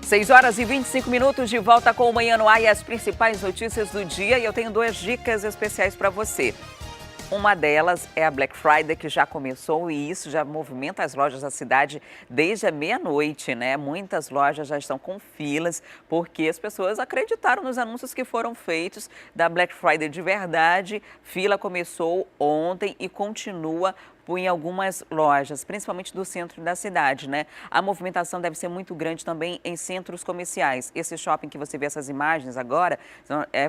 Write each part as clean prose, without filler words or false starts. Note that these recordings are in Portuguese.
6h25 de volta com o Manhã no Ar e as principais notícias do dia. E eu tenho 2 dicas especiais para você. Uma delas é a Black Friday, que já começou e isso já movimenta as lojas da cidade desde a meia-noite, né? Muitas lojas já estão com filas porque as pessoas acreditaram nos anúncios que foram feitos da Black Friday de verdade. Fila começou ontem e continua em algumas lojas, principalmente do centro da cidade, né? A movimentação deve ser muito grande também em centros comerciais. Esse shopping que você vê essas imagens agora,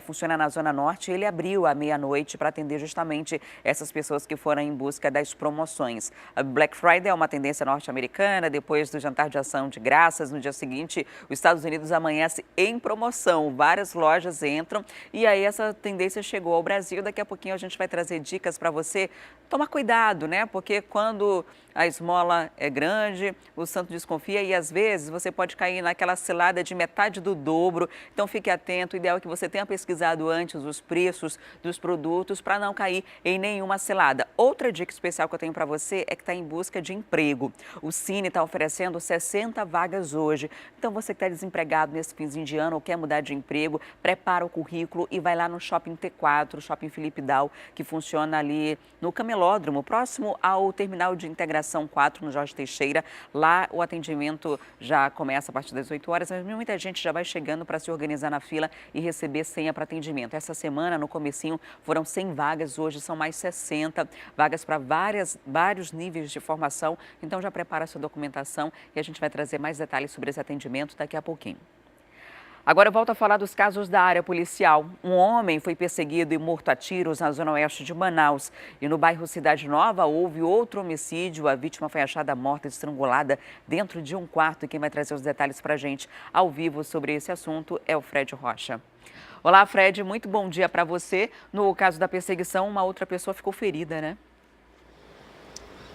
funciona na Zona Norte. Ele abriu à meia-noite para atender justamente essas pessoas que foram em busca das promoções. A Black Friday é uma tendência norte-americana. Depois do jantar de ação de graças, no dia seguinte, os Estados Unidos amanhece em promoção. Várias lojas entram e aí essa tendência chegou ao Brasil. Daqui a pouquinho a gente vai trazer dicas para você tomar cuidado, né? Porque quando a esmola é grande, o santo desconfia e às vezes você pode cair naquela cilada de metade do dobro. Então fique atento, o ideal é que você tenha pesquisado antes os preços dos produtos para não cair em nenhuma cilada. Outra dica especial que eu tenho para você é que está em busca de emprego. O Cine está oferecendo 60 vagas hoje. Então você que está desempregado nesse finzinho de ano ou quer mudar de emprego, prepara o currículo e vai lá no Shopping T4, Shopping Felipe Dal, que funciona ali no Camelódromo, próximo ao Terminal de Integração 4, no Jorge Teixeira. Lá o atendimento já começa a partir das 8 horas, mas muita gente já vai chegando para se organizar na fila e receber senha para atendimento. Essa semana, no comecinho, foram 100 vagas, hoje são mais 60 vagas para vários níveis de formação. Então já prepara a sua documentação e a gente vai trazer mais detalhes sobre esse atendimento daqui a pouquinho. Agora eu volto a falar dos casos da área policial. Um homem foi perseguido e morto a tiros na zona oeste de Manaus. E no bairro Cidade Nova houve outro homicídio. A vítima foi achada morta, estrangulada dentro de um quarto. E quem vai trazer os detalhes para a gente ao vivo sobre esse assunto é o Fred Rocha. Olá, Fred, muito bom dia para você. No caso da perseguição, uma outra pessoa ficou ferida, né?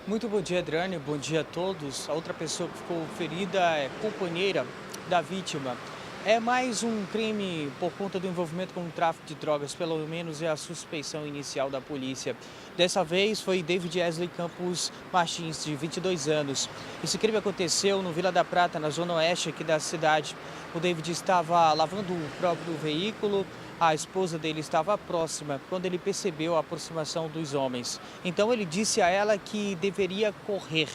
Muito bom dia, Adriane. Bom dia a todos. A outra pessoa que ficou ferida é companheira da vítima. É mais um crime por conta do envolvimento com o tráfico de drogas, pelo menos é a suspeição inicial da polícia. Dessa vez foi David Wesley Campos Martins, de 22 anos. Esse crime aconteceu no Vila da Prata, na zona oeste aqui da cidade. O David estava lavando o próprio veículo, a esposa dele estava próxima quando ele percebeu a aproximação dos homens. Então ele disse a ela que deveria correr.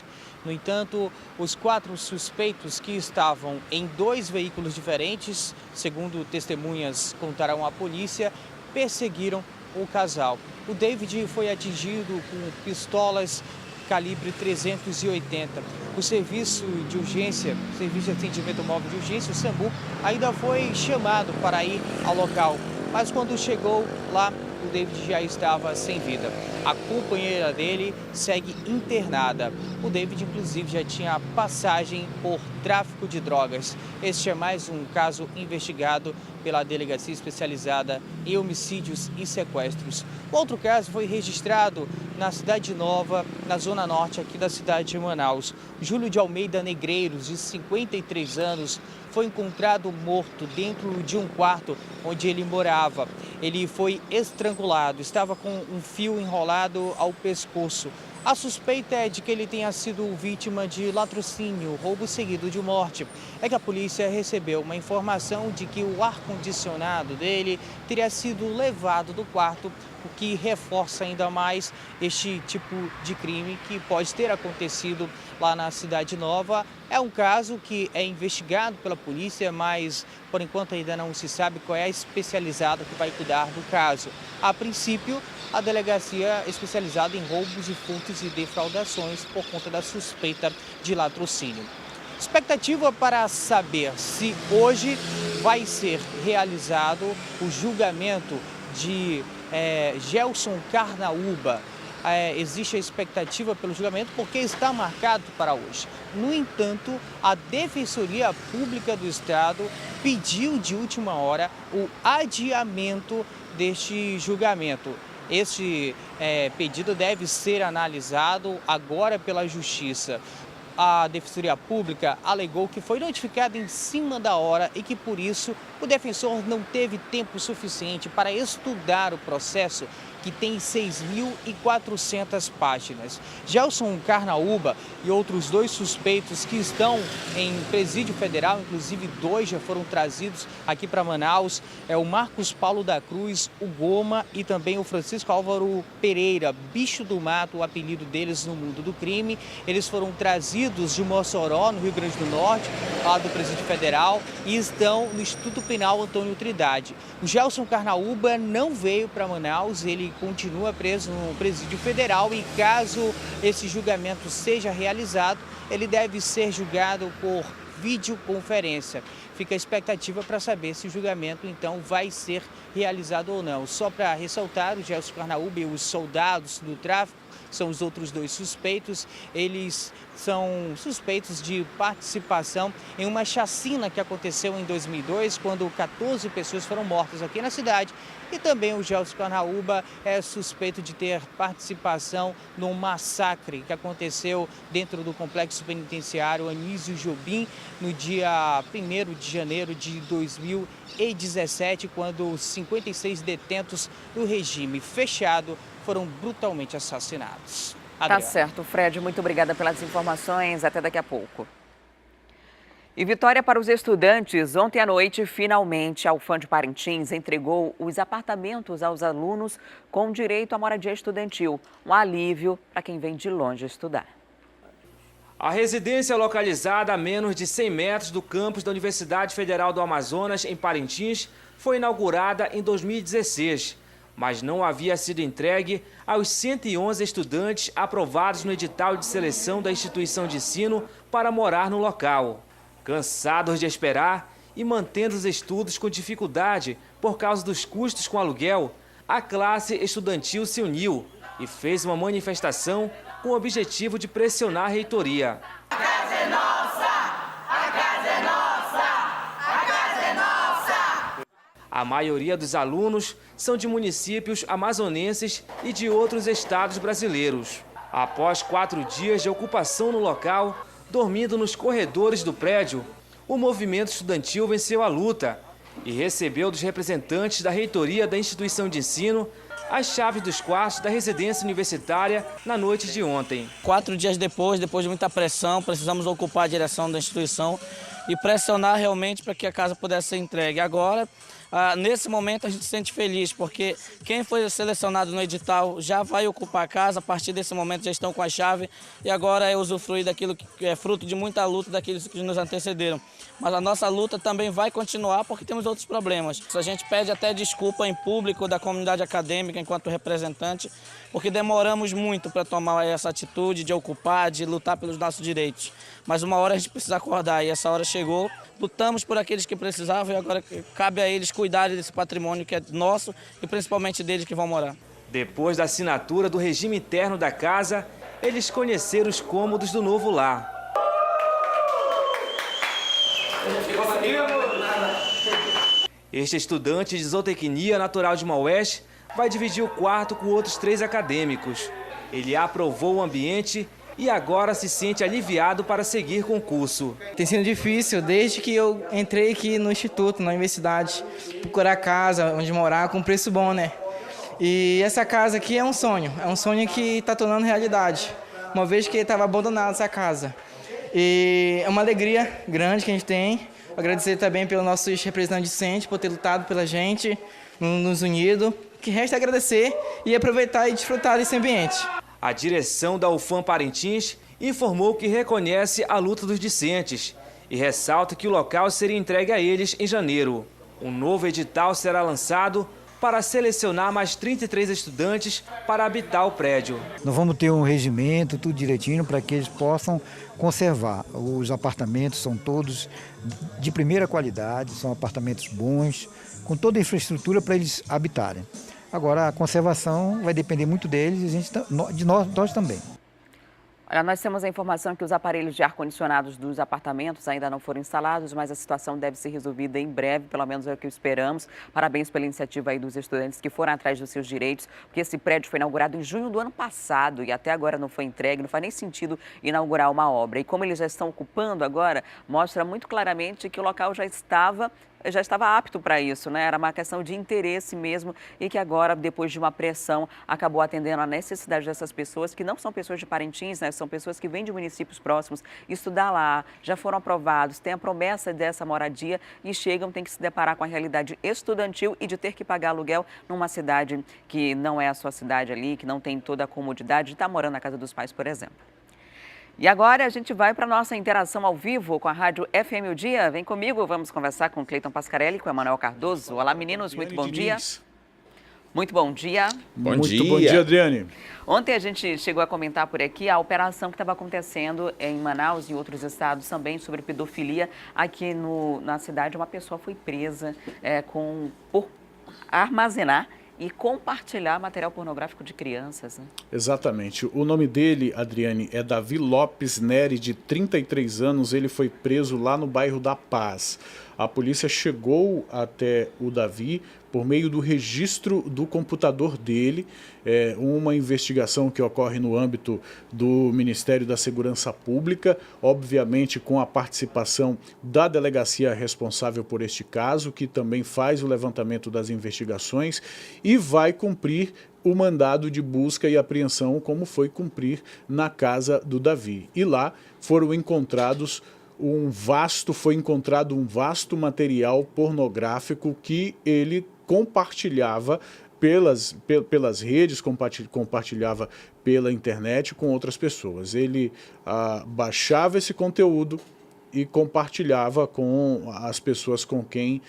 No entanto, os 4 suspeitos que estavam em 2 veículos diferentes, segundo testemunhas contaram à polícia, perseguiram o casal. O David foi atingido com pistolas calibre 380. O serviço de urgência, Serviço de Atendimento Móvel de Urgência, o SAMU, ainda foi chamado para ir ao local. Mas quando chegou lá, o David já estava sem vida. A companheira dele segue internada. O David, inclusive, já tinha passagem por tráfico de drogas. Este é mais um caso investigado pela Delegacia Especializada em Homicídios e Sequestros. Outro caso foi registrado na Cidade Nova, na zona norte aqui da cidade de Manaus. Júlio de Almeida Negreiros, de 53 anos, foi encontrado morto dentro de um quarto onde ele morava. Ele foi estrangulado, estava com um fio enrolado ao pescoço. A suspeita é de que ele tenha sido vítima de latrocínio, roubo seguido de morte. É que a polícia recebeu uma informação de que o ar-condicionado dele teria sido levado do quarto, o que reforça ainda mais este tipo de crime que pode ter acontecido lá na Cidade Nova. É um caso que é investigado pela polícia, mas por enquanto ainda não se sabe qual é a especializada que vai cuidar do caso. A princípio, a delegacia especializada em roubos e furtos e defraudações por conta da suspeita de latrocínio. Expectativa para saber se hoje vai ser realizado o julgamento de Gelson Carnaúba. Existe a expectativa pelo julgamento porque está marcado para hoje. No entanto, a Defensoria Pública do Estado pediu de última hora o adiamento deste julgamento. Este pedido deve ser analisado agora pela Justiça. A Defensoria Pública alegou que foi notificada em cima da hora e que, por isso, o defensor não teve tempo suficiente para estudar o processo que tem 6.400 páginas. Gelson Carnaúba e outros 2 suspeitos que estão em presídio federal, inclusive 2 já foram trazidos aqui para Manaus, é o Marcos Paulo da Cruz, o Goma e também o Francisco Álvaro Pereira, bicho do mato, o apelido deles no mundo do crime. Eles foram trazidos de Mossoró, no Rio Grande do Norte, lá do presídio federal, e estão no Instituto Penal Antônio Trindade. O Gelson Carnaúba não veio para Manaus, ele continua preso no presídio federal e caso esse julgamento seja realizado, ele deve ser julgado por videoconferência. Fica a expectativa para saber se o julgamento então vai ser realizado ou não. Só para ressaltar, o Gelson Carnaúba e os soldados do tráfico são os outros 2 suspeitos. Eles são suspeitos de participação em uma chacina que aconteceu em 2002, quando 14 pessoas foram mortas aqui na cidade. E também o Gelson Carnaúba é suspeito de ter participação num massacre que aconteceu dentro do complexo penitenciário Anísio Jobim no dia 1º de janeiro de 2017, quando 56 detentos do regime fechado foram brutalmente assassinados. Tá certo, Fred. Muito obrigada pelas informações. Até daqui a pouco. E vitória para os estudantes. Ontem à noite, finalmente, a UFAM de Parintins entregou os apartamentos aos alunos com direito à moradia estudantil. Um alívio para quem vem de longe estudar. A residência localizada a menos de 100 metros do campus da Universidade Federal do Amazonas, em Parintins, foi inaugurada em 2016. Mas não havia sido entregue aos 111 estudantes aprovados no edital de seleção da instituição de ensino para morar no local. Cansados de esperar e mantendo os estudos com dificuldade por causa dos custos com aluguel, a classe estudantil se uniu e fez uma manifestação com o objetivo de pressionar a reitoria. A casa é nossa! A casa é nossa! A casa é nossa! A maioria dos alunos são de municípios amazonenses e de outros estados brasileiros. Após 4 dias de ocupação no local, dormindo nos corredores do prédio, o movimento estudantil venceu a luta e recebeu dos representantes da reitoria da instituição de ensino as chaves dos quartos da residência universitária na noite de ontem. 4 dias depois de muita pressão, precisamos ocupar a direção da instituição e pressionar realmente para que a casa pudesse ser entregue. Agora, nesse momento, a gente se sente feliz, porque quem foi selecionado no edital já vai ocupar a casa, a partir desse momento já estão com a chave e agora é usufruir daquilo que é fruto de muita luta daqueles que nos antecederam. Mas a nossa luta também vai continuar porque temos outros problemas. A gente pede até desculpa em público da comunidade acadêmica enquanto representante, porque demoramos muito para tomar essa atitude de ocupar, de lutar pelos nossos direitos. Mas uma hora a gente precisa acordar e essa hora chegou. Lutamos por aqueles que precisavam e agora cabe a eles cuidarem desse patrimônio que é nosso e principalmente deles que vão morar. Depois da assinatura do regime interno da casa, eles conheceram os cômodos do novo lar. Este estudante de zootecnia natural de Maués vai dividir o quarto com outros 3 acadêmicos. Ele aprovou o ambiente e agora se sente aliviado para seguir com o curso. Tem sido difícil desde que eu entrei aqui no instituto, na universidade, procurar casa onde morar com preço bom, né? E essa casa aqui é um sonho que está tornando realidade, uma vez que estava abandonada essa casa. E é uma alegria grande que a gente tem. Agradecer também pelos nossos representantes discentes por ter lutado pela gente, nos unido. O que resta é agradecer e aproveitar e desfrutar desse ambiente. A direção da UFAM Parintins informou que reconhece a luta dos discentes e ressalta que o local seria entregue a eles em janeiro. Um novo edital será lançado para selecionar mais 33 estudantes para habitar o prédio. Nós vamos ter um regimento, tudo direitinho, para que eles possam conservar. Os apartamentos são todos de primeira qualidade, são apartamentos bons, com toda a infraestrutura para eles habitarem. Agora, a conservação vai depender muito deles e de nós também. Olha, nós temos a informação que os aparelhos de ar-condicionados dos apartamentos ainda não foram instalados, mas a situação deve ser resolvida em breve, pelo menos é o que esperamos. Parabéns pela iniciativa aí dos estudantes que foram atrás dos seus direitos, porque esse prédio foi inaugurado em junho do ano passado e até agora não foi entregue, não faz nem sentido inaugurar uma obra. E como eles já estão ocupando agora, mostra muito claramente que o local já estava já estava apto para isso, né? Era uma questão de interesse mesmo e que agora, depois de uma pressão, acabou atendendo a necessidade dessas pessoas, que não são pessoas de Parintins, né? São pessoas que vêm de municípios próximos estudar lá, já foram aprovados, têm a promessa dessa moradia e chegam, tem que se deparar com a realidade estudantil e de ter que pagar aluguel numa cidade que não é a sua cidade ali, que não tem toda a comodidade de estar morando na casa dos pais, por exemplo. E agora a gente vai para a nossa interação ao vivo com a Rádio FM O Dia. Vem comigo, vamos conversar com o Cleiton Pascarelli e com o Emanuel Cardoso. Olá, meninos, muito bom dia. Muito bom dia. Muito bom dia, Adriane. Ontem a gente chegou a comentar por aqui a operação que estava acontecendo em Manaus e em outros estados também sobre pedofilia. Aqui na cidade, uma pessoa foi presa por armazenar e compartilhar material pornográfico de crianças, né? Exatamente. O nome dele, Adriane, é Davi Lopes Neri, de 33 anos. Ele foi preso lá no bairro da Paz. A polícia chegou até o Davi por meio do registro do computador dele, uma investigação que ocorre no âmbito do Ministério da Segurança Pública, obviamente com a participação da delegacia responsável por este caso, que também faz o levantamento das investigações e vai cumprir o mandado de busca e apreensão, como foi cumprir na casa do Davi. E lá foram encontrados foi encontrado um vasto material pornográfico que ele compartilhava pelas redes, compartilhava pela internet com outras pessoas. Ele baixava esse conteúdo e compartilhava com as pessoas com quem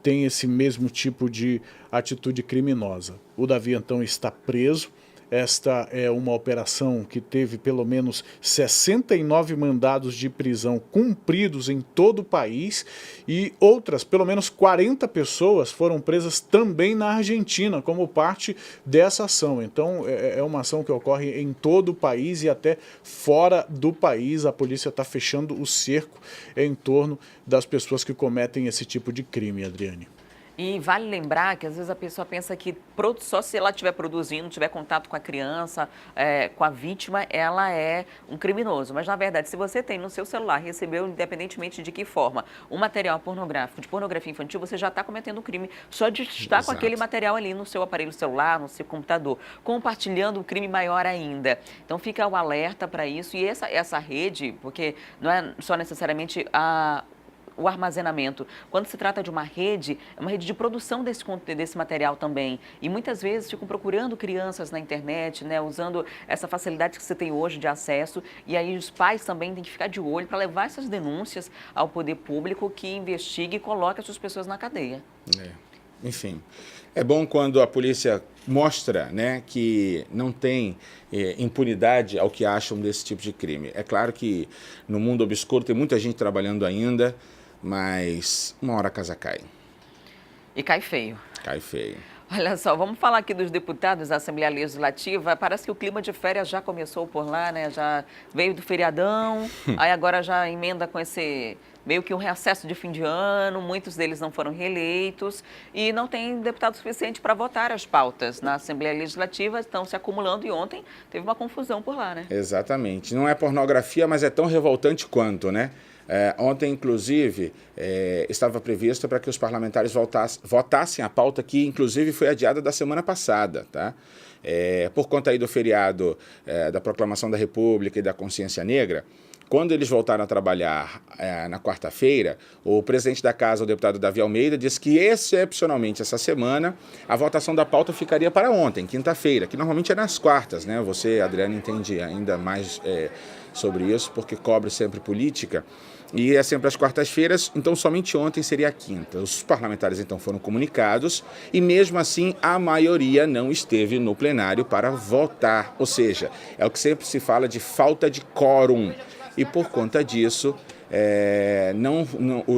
tem esse mesmo tipo de atitude criminosa. O Davi, então, está preso. Esta é uma operação que teve pelo menos 69 mandados de prisão cumpridos em todo o país e outras, pelo menos 40 pessoas foram presas também na Argentina como parte dessa ação. Então é uma ação que ocorre em todo o país e até fora do país. A polícia está fechando o cerco em torno das pessoas que cometem esse tipo de crime, Adriane. E vale lembrar que às vezes a pessoa pensa que só se ela estiver produzindo, tiver contato com a criança, com a vítima, ela é um criminoso. Mas, na verdade, se você tem no seu celular, recebeu, independentemente de que forma, um material pornográfico, de pornografia infantil, você já está cometendo um crime só de estar com aquele material ali no seu aparelho celular, no seu computador, compartilhando um crime maior ainda. Então, fica o alerta para isso. E essa rede, porque não é só necessariamente o armazenamento. Quando se trata de uma rede, é uma rede de produção desse material também. E muitas vezes ficam procurando crianças na internet, né, usando essa facilidade que você tem hoje de acesso. E aí os pais também têm que ficar de olho para levar essas denúncias ao poder público que investigue e coloque essas pessoas na cadeia. Enfim, é bom quando a polícia mostra, né, que não tem impunidade ao que acham desse tipo de crime. É claro que no mundo obscuro tem muita gente trabalhando ainda, mas uma hora a casa cai. E cai feio. Cai feio. Olha só, vamos falar aqui dos deputados da Assembleia Legislativa. Parece que o clima de férias já começou por lá, né? Já veio do feriadão, aí agora já emenda com esse meio que um recesso de fim de ano. Muitos deles não foram reeleitos e não tem deputado suficiente para votar as pautas na Assembleia Legislativa. Estão se acumulando e ontem teve uma confusão por lá, né? Exatamente. Não é pornografia, mas é tão revoltante quanto, né? Ontem, inclusive, estava previsto para que os parlamentares votassem a pauta que, inclusive, foi adiada da semana passada, tá? Por conta aí do feriado da Proclamação da República e da Consciência Negra. Quando eles voltaram a trabalhar na quarta-feira, o presidente da casa, o deputado Davi Almeida, disse que, excepcionalmente, essa semana, a votação da pauta ficaria para ontem, quinta-feira, que normalmente é nas quartas, né? Você, Adriana, entende ainda mais sobre isso, porque cobre sempre política. E é sempre às quartas-feiras, então somente ontem seria a quinta. Os parlamentares então foram comunicados e mesmo assim a maioria não esteve no plenário para votar. Ou seja, é o que sempre se fala de falta de quórum. E por conta disso,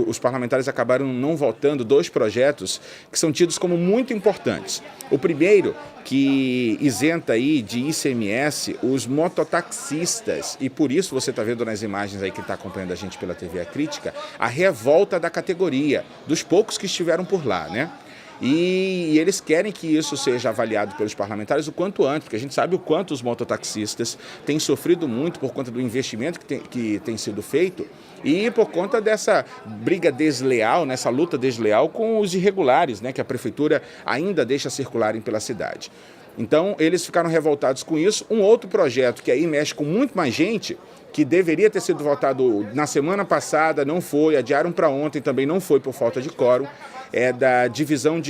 os parlamentares acabaram não votando dois projetos que são tidos como muito importantes. O primeiro, que isenta aí de ICMS os mototaxistas, e por isso você está vendo nas imagens aí que está acompanhando a gente pela TV A Crítica, a revolta da categoria, dos poucos que estiveram por lá, né? E eles querem que isso seja avaliado pelos parlamentares o quanto antes, porque a gente sabe o quanto os mototaxistas têm sofrido muito por conta do investimento que tem sido feito e por conta dessa briga desleal, nessa luta desleal com os irregulares, né, que a prefeitura ainda deixa circularem pela cidade. Então, eles ficaram revoltados com isso. Um outro projeto que aí mexe com muito mais gente, que deveria ter sido votado na semana passada, não foi, adiaram para ontem, também não foi por falta de quórum, é da divisão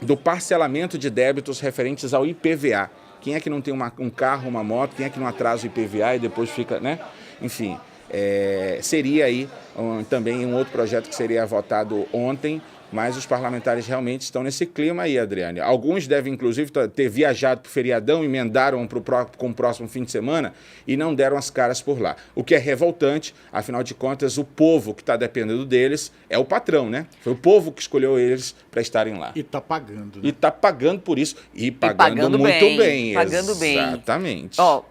do parcelamento de débitos referentes ao IPVA. Quem é que não tem um carro, uma moto, quem é que não atrasa o IPVA e depois fica, né? Enfim, seria aí também um outro projeto que seria votado ontem, mas os parlamentares realmente estão nesse clima aí, Adriane. Alguns devem, inclusive, ter viajado para o feriadão, emendaram com o próximo fim de semana e não deram as caras por lá. O que é revoltante, afinal de contas, o povo que está dependendo deles é o patrão, né? Foi o povo que escolheu eles para estarem lá. E está pagando, né? E está pagando por isso. E pagando muito bem. Pagando bem. Exatamente. Ó,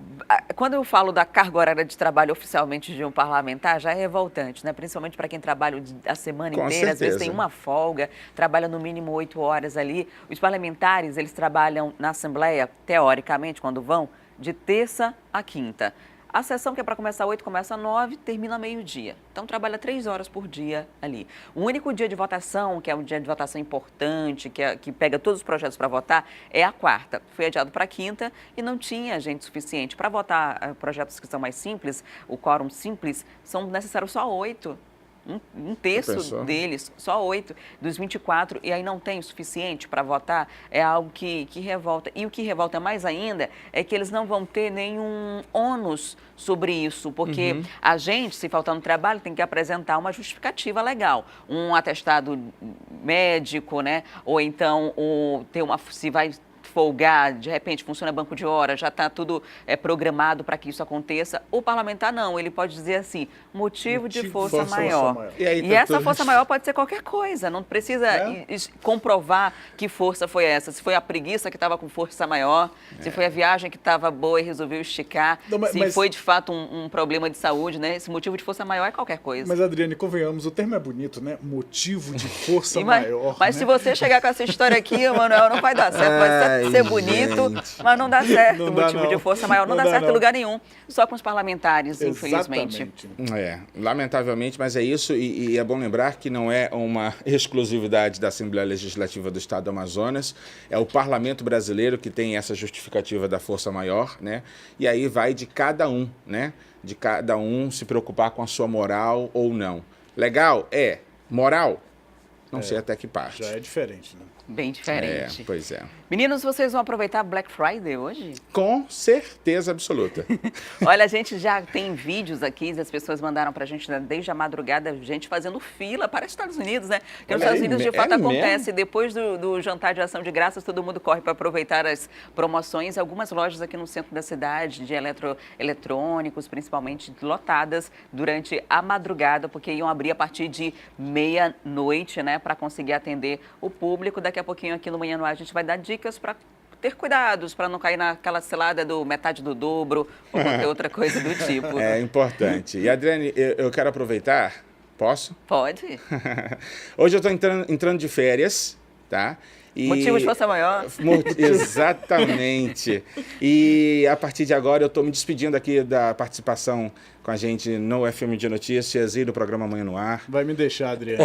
quando eu falo da carga horária de trabalho oficialmente de um parlamentar, já é revoltante, né? Principalmente para quem trabalha a semana inteira, às vezes tem uma folga, trabalha no mínimo 8 horas ali. Os parlamentares, eles trabalham na Assembleia, teoricamente, quando vão, de terça a quinta. A sessão que é para começar às 8, começa às 9, termina meio-dia. Então, trabalha 3 horas por dia ali. O único dia de votação, que é um dia de votação importante, que pega todos os projetos para votar, é a quarta. Foi adiado para a quinta e não tinha gente suficiente. Para votar projetos que são mais simples, o quórum simples, são necessários só 8. Um terço deles, só 8 dos 24, e aí não tem o suficiente para votar, é algo que revolta. E o que revolta mais ainda é que eles não vão ter nenhum ônus sobre isso, porque a gente, se faltar no trabalho, tem que apresentar uma justificativa legal, um atestado médico, né? Ou então se vai folgar, de repente funciona banco de hora, já está tudo programado para que isso aconteça. O parlamentar não, ele pode dizer assim, motivo de força maior. E essa força maior pode ser qualquer coisa, não precisa comprovar que força foi essa. Se foi a preguiça que estava com força maior, se foi a viagem que estava boa e resolveu esticar, se foi de fato um problema de saúde, né? Esse motivo de força maior é qualquer coisa. Mas, Adriane, convenhamos, o termo é bonito, né? Motivo de força maior. Mas se você chegar com essa história aqui, Manuel, não vai dar certo. Vai ser bonito, mas não dá certo. O motivo de força maior não dá certo em lugar nenhum. Só com os parlamentares, infelizmente. Lamentavelmente, mas é isso. E é bom lembrar que não é uma exclusividade da Assembleia Legislativa do Estado do Amazonas. É o Parlamento brasileiro que tem essa justificativa da força maior, né? E aí vai de cada um, né? De cada um se preocupar com a sua moral ou não. Legal? Moral? Não sei até que parte. Já é diferente, né? Bem diferente. Pois é. Meninos, vocês vão aproveitar Black Friday hoje? Com certeza absoluta. Olha, a gente já tem vídeos aqui, as pessoas mandaram pra gente desde a madrugada, gente fazendo fila para os Estados Unidos, né? Porque nos Estados Unidos, de fato, acontece. Depois do jantar de ação de graças, todo mundo corre para aproveitar as promoções. Algumas lojas aqui no centro da cidade, de eletrônicos, principalmente, lotadas durante a madrugada, porque iam abrir a partir de meia-noite, né? Para conseguir atender o público. Daqui a pouquinho aqui no Manhã no Ar a gente vai dar dicas para ter cuidados, para não cair naquela cilada do metade do dobro ou qualquer outra coisa do tipo. É importante. E, Adriane, eu quero aproveitar. Posso? Pode. Hoje eu estou entrando de férias, tá? Motivo de força maior. Exatamente. E a partir de agora eu estou me despedindo aqui da participação com a gente no FM de Notícias e do programa Manhã no Ar. Vai me deixar, Adriano.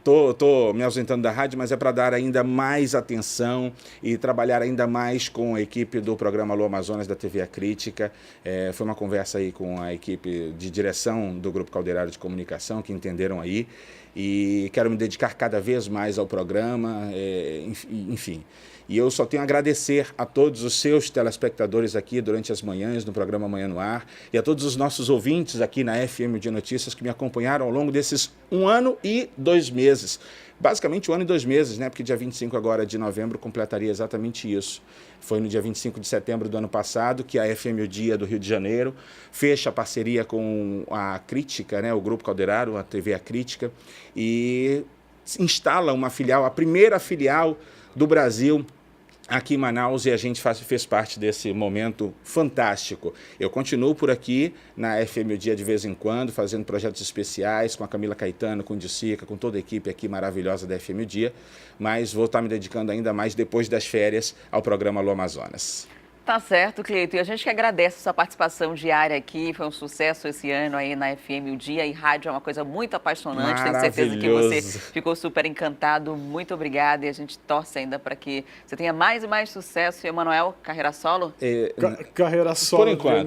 Tô me ausentando da rádio, mas é para dar ainda mais atenção e trabalhar ainda mais com a equipe do programa Alô Amazonas da TV A Crítica. Foi uma conversa aí com a equipe de direção do Grupo Calderaro de Comunicação, que entenderam aí. E quero me dedicar cada vez mais ao programa, enfim. E eu só tenho a agradecer a todos os seus telespectadores aqui durante as manhãs no programa Manhã no Ar e a todos os nossos ouvintes aqui na FM de Notícias que me acompanharam ao longo desses 1 ano e 2 meses. Basicamente 1 ano e 2 meses, né? Porque dia 25 agora de novembro completaria exatamente isso. Foi no dia 25 de setembro do ano passado que a FM O Dia do Rio de Janeiro fecha a parceria com a Crítica, né? O Grupo Calderaro, a TV A Crítica, e instala uma filial, a primeira filial do Brasil aqui em Manaus e a gente fez parte desse momento fantástico. Eu continuo por aqui na FM O Dia de vez em quando, fazendo projetos especiais com a Camila Caetano, com o Dicica, com toda a equipe aqui maravilhosa da FM O Dia, mas vou estar me dedicando ainda mais depois das férias ao programa Alô Amazonas. Tá certo, Cleito. E a gente que agradece a sua participação diária aqui. Foi um sucesso esse ano aí na FM O Dia. E rádio é uma coisa muito apaixonante. Tenho certeza que você ficou super encantado. Muito obrigada. E a gente torce ainda para que você tenha mais e mais sucesso. E, Emanuel, carreira solo? Carreira solo. Por enquanto.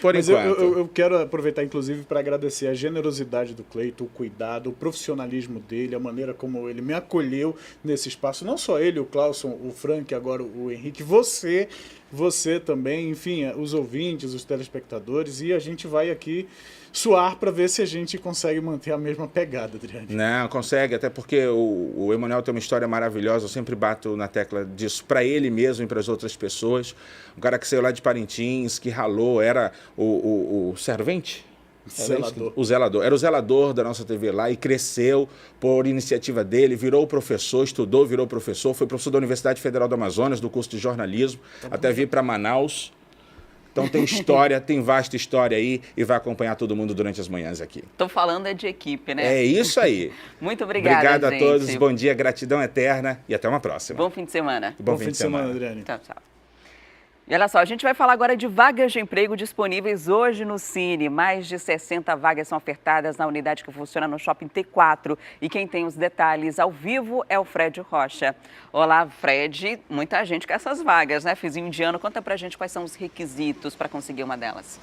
Por enquanto. Eu quero aproveitar, inclusive, para agradecer a generosidade do Cleito, o cuidado, o profissionalismo dele, a maneira como ele me acolheu nesse espaço. Não só ele, o Clauson, o Frank, agora o Henrique, você também, enfim, os ouvintes, os telespectadores, e a gente vai aqui suar para ver se a gente consegue manter a mesma pegada, Adriane. Não, consegue, até porque o Emanuel tem uma história maravilhosa, eu sempre bato na tecla disso para ele mesmo e para as outras pessoas. Um cara que saiu lá de Parintins, que ralou, era o servente? O zelador. Era o zelador da nossa TV lá e cresceu por iniciativa dele, virou professor, estudou, virou professor, foi professor da Universidade Federal do Amazonas, do curso de jornalismo, até vir para Manaus. Então tem história, tem vasta história aí e vai acompanhar todo mundo durante as manhãs aqui. Estou falando de equipe, né? É isso aí. Muito obrigada, Obrigado a gente. todos, bom dia, gratidão eterna e até uma próxima. Bom fim de semana. Bom fim de semana, Adriane. Tchau, tchau. E olha só, a gente vai falar agora de vagas de emprego disponíveis hoje no Cine. Mais de 60 vagas são ofertadas na unidade que funciona no Shopping T4. E quem tem os detalhes ao vivo é o Fred Rocha. Olá, Fred. Muita gente quer essas vagas, né? Fizinho de ano, conta pra gente quais são os requisitos para conseguir uma delas.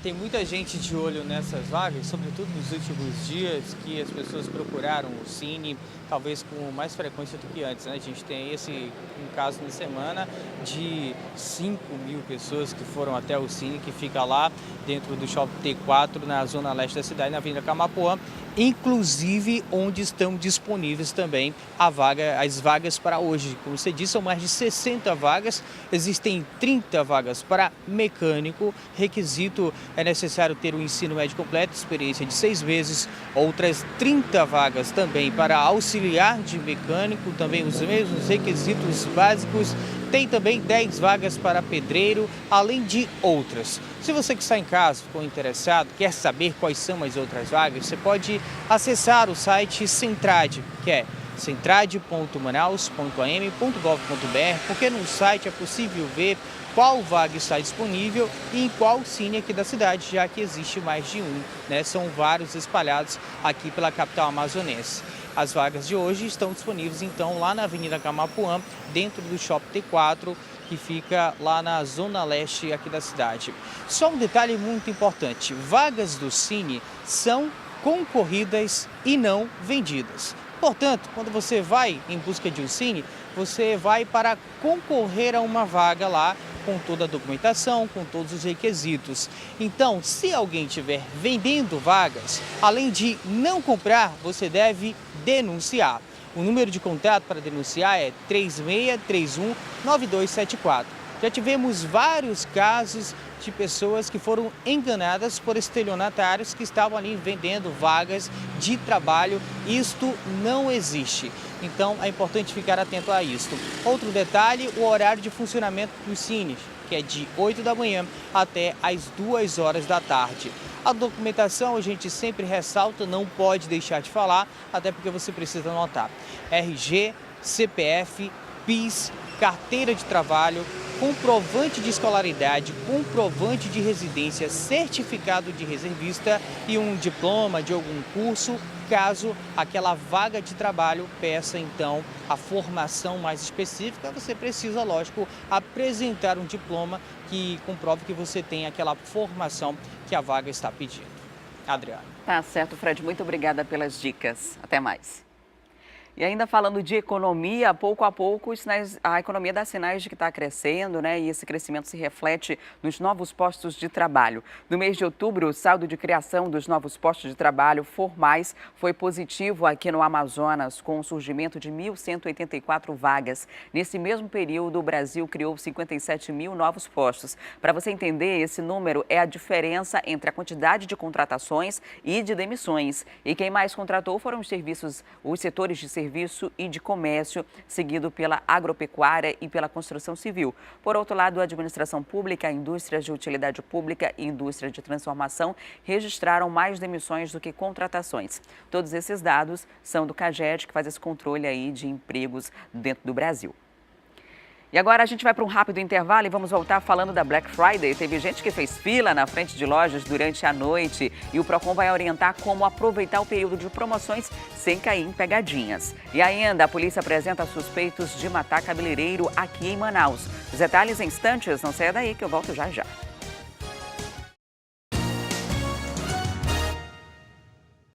Tem muita gente de olho nessas vagas, sobretudo nos últimos dias que as pessoas procuraram o Cine, talvez com mais frequência do que antes, né? A gente tem um caso na semana de 5 mil pessoas que foram até o Cine, que fica lá dentro do Shopping T4, na zona leste da cidade, na Avenida Camapuã, inclusive onde estão disponíveis também as vagas para hoje. Como você disse, são mais de 60 vagas, existem 30 vagas para mecânico, requisito é necessário ter o ensino médio completo, experiência de 6 meses, outras 30 vagas também para auxiliar de mecânico, também os mesmos requisitos básicos. Tem também 10 vagas para pedreiro, além de outras. Se você que está em casa ficou interessado, quer saber quais são as outras vagas, você pode acessar o site Centrade, que é centrade.manaus.am.gov.br, porque no site é possível ver qual vaga está disponível e em qual cine aqui da cidade, já que existe mais de um, né? São vários espalhados aqui pela capital amazonense. As vagas de hoje estão disponíveis, então, lá na Avenida Camapuã, dentro do Shopping T4, que fica lá na zona leste aqui da cidade. Só um detalhe muito importante, vagas do Cine são concorridas e não vendidas. Portanto, quando você vai em busca de um Cine, você vai para concorrer a uma vaga lá, com toda a documentação, com todos os requisitos. Então, se alguém estiver vendendo vagas, além de não comprar, você denunciar. O número de contato para denunciar é 3631-9274. Já tivemos vários casos de pessoas que foram enganadas por estelionatários que estavam ali vendendo vagas de trabalho. Isto não existe. Então é importante ficar atento a isto. Outro detalhe, o horário de funcionamento dos cines, que é de 8 da manhã até as 2 horas da tarde. A documentação a gente sempre ressalta, não pode deixar de falar, até porque você precisa anotar. RG, CPF, PIS, carteira de trabalho, comprovante de escolaridade, comprovante de residência, certificado de reservista e um diploma de algum curso, caso aquela vaga de trabalho peça então a formação mais específica. Você precisa, lógico, apresentar um diploma que comprove que você tem aquela formação que a vaga está pedindo. Adriana. Tá certo, Fred. Muito obrigada pelas dicas. Até mais. E ainda falando de economia, pouco a pouco a economia dá sinais de que está crescendo, né? E esse crescimento se reflete nos novos postos de trabalho. No mês de outubro, o saldo de criação dos novos postos de trabalho formais foi positivo aqui no Amazonas, com o surgimento de 1.184 vagas. Nesse mesmo período, o Brasil criou 57 mil novos postos. Para você entender, esse número é a diferença entre a quantidade de contratações e de demissões. E quem mais contratou foram os setores de serviços serviço e de comércio, seguido pela agropecuária e pela construção civil. Por outro lado, a administração pública, a indústrias de utilidade pública e indústria de transformação registraram mais demissões do que contratações. Todos esses dados são do CAGED, que faz esse controle aí de empregos dentro do Brasil. E agora a gente vai para um rápido intervalo e vamos voltar falando da Black Friday. Teve gente que fez fila na frente de lojas durante a noite e o Procon vai orientar como aproveitar o período de promoções sem cair em pegadinhas. E ainda a polícia apresenta suspeitos de matar cabeleireiro aqui em Manaus. Os detalhes em instantes, não saia daí que eu volto já já.